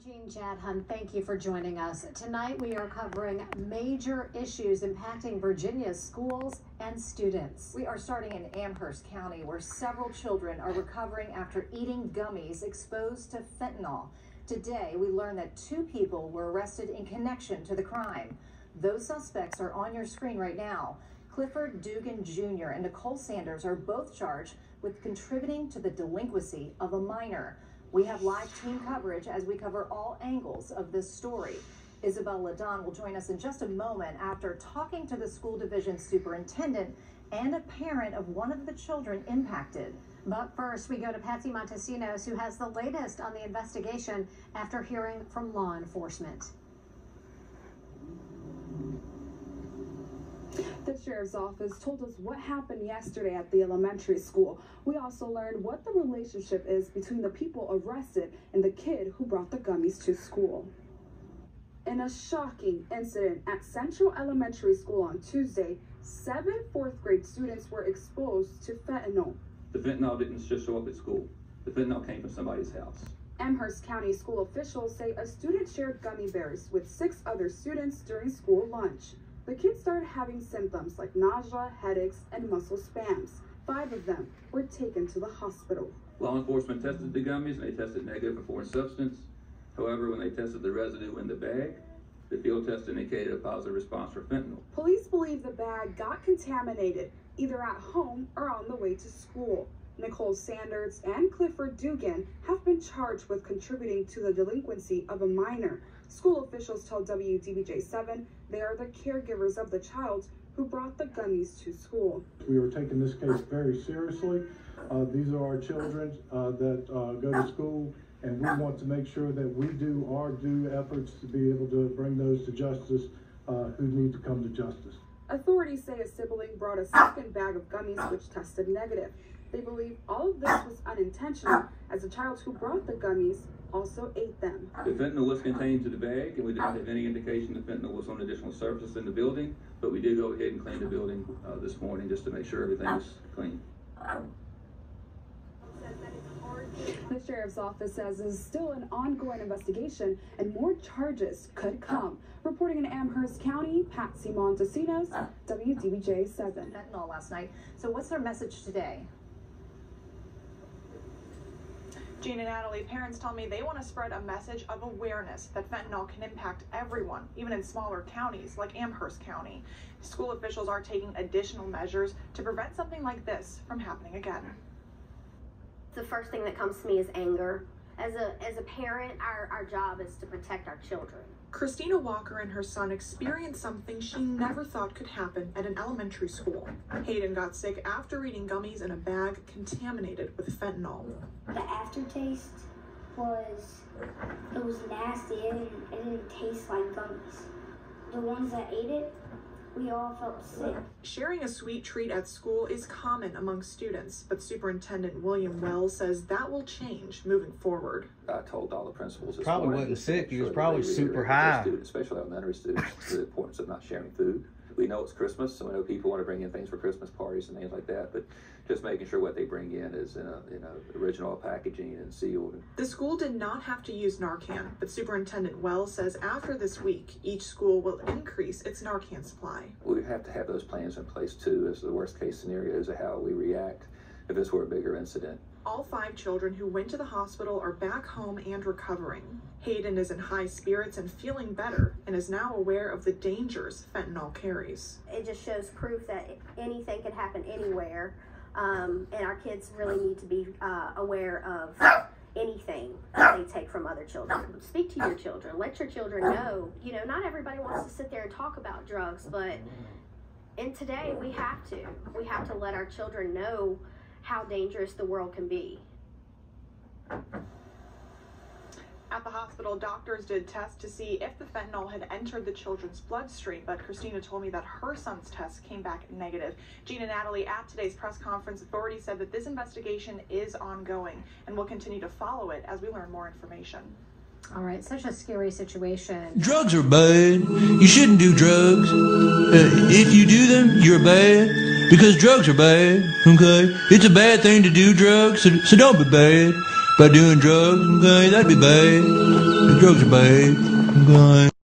Jean Jadhun, thank you for joining us. Tonight we are covering major issues impacting Virginia's schools and students. We are starting in Amherst County, where several children are recovering after eating gummies exposed to fentanyl. Today we learned that 2 people were arrested in connection to the crime. Those suspects are on your screen right now. Clifford Dugan Jr. and Nicole Sanders are both charged with contributing to the delinquency of a minor. We have live team coverage as we cover all angles of this story. Isabel Ladon will join us in just a moment after talking to the school division superintendent and a parent of one of the children impacted. But first, we go to Patsy Montesinos, who has the latest on the investigation after hearing from law enforcement. The sheriff's office told us what happened yesterday at the elementary school. We also learned what the relationship is between the people arrested and the kid who brought the gummies to school. In a shocking incident at Central Elementary School on Tuesday, 7 fourth grade students were exposed to fentanyl. The fentanyl didn't just show up at school. The fentanyl came from somebody's house. Amherst County school officials say a student shared gummy bears with 6 other students during school lunch. The kids started having symptoms like nausea, headaches, and muscle spasms. 5 of them were taken to the hospital. Law enforcement tested the gummies and they tested negative for foreign substance. However, when they tested the residue in the bag, the field test indicated a positive response for fentanyl. Police believe the bag got contaminated either at home or on the way to school. Nicole Sanders and Clifford Dugan have been charged with contributing to the delinquency of a minor. School officials told WDBJ-7 they are the caregivers of the child who brought the gummies to school. We are taking this case very seriously. These are our children that go to school, and we want to make sure that we do our due efforts to be able to bring those to justice who need to come to justice. Authorities say a sibling brought a second bag of gummies which tested negative. They believe all of this was unintentional, as the child who brought the gummies also ate them. The fentanyl was contained to the bag, and we did not have any indication the fentanyl was on additional surfaces in the building, but we did go ahead and clean the building this morning just to make sure everything was clean. The sheriff's office says it's still an ongoing investigation and more charges could come. Reporting in Amherst County, Patsy Montesinos, WDBJ-7. Fentanyl last night. So what's their message today? Jean and Natalie, parents tell me they want to spread a message of awareness that fentanyl can impact everyone, even in smaller counties like Amherst County. School officials are taking additional measures to prevent something like this from happening again. The first thing that comes to me is anger. As a parent, our job is to protect our children. Christina Walker and her son experienced something she never thought could happen at an elementary school. Hayden got sick after eating gummies in a bag contaminated with fentanyl. The aftertaste was nasty. It didn't taste like gummies. The ones that ate it, we all felt sick. Sharing a sweet treat at school is common among students, but Superintendent William Wells says that will change moving forward. I told all the principals this probably morning, wasn't sick. He was sure probably super high. Students, especially elementary students, the importance of not sharing food. We know it's Christmas, so we know people want to bring in things for Christmas parties and things like that, but just making sure what they bring in is in a original packaging and sealed. The school did not have to use Narcan, but Superintendent Wells says after this week, each school will increase its Narcan supply. We have to have those plans in place too, as the worst case scenarios of how we react if this were a bigger incident. All 5 children who went to the hospital are back home and recovering. Hayden is in high spirits and feeling better and is now aware of the dangers fentanyl carries. It just shows proof that anything can happen anywhere, and our kids really need to be aware of anything that they take from other children. Speak to your children. Let your children know. You know, not everybody wants to sit there and talk about drugs, but today we have to. We have to let our children know how dangerous the world can be. At the hospital, doctors did tests to see if the fentanyl had entered the children's bloodstream, but Christina told me that her son's test came back negative. Jean and Natalie, at today's press conference, authorities said that this investigation is ongoing and will continue to follow it as we learn more information. All right, such a scary situation. Drugs are bad. You shouldn't do drugs. If you do them, you're bad. Because drugs are bad, okay? It's a bad thing to do drugs, so don't be bad by doing drugs, okay? That'd be bad. drugs are bad. Okay.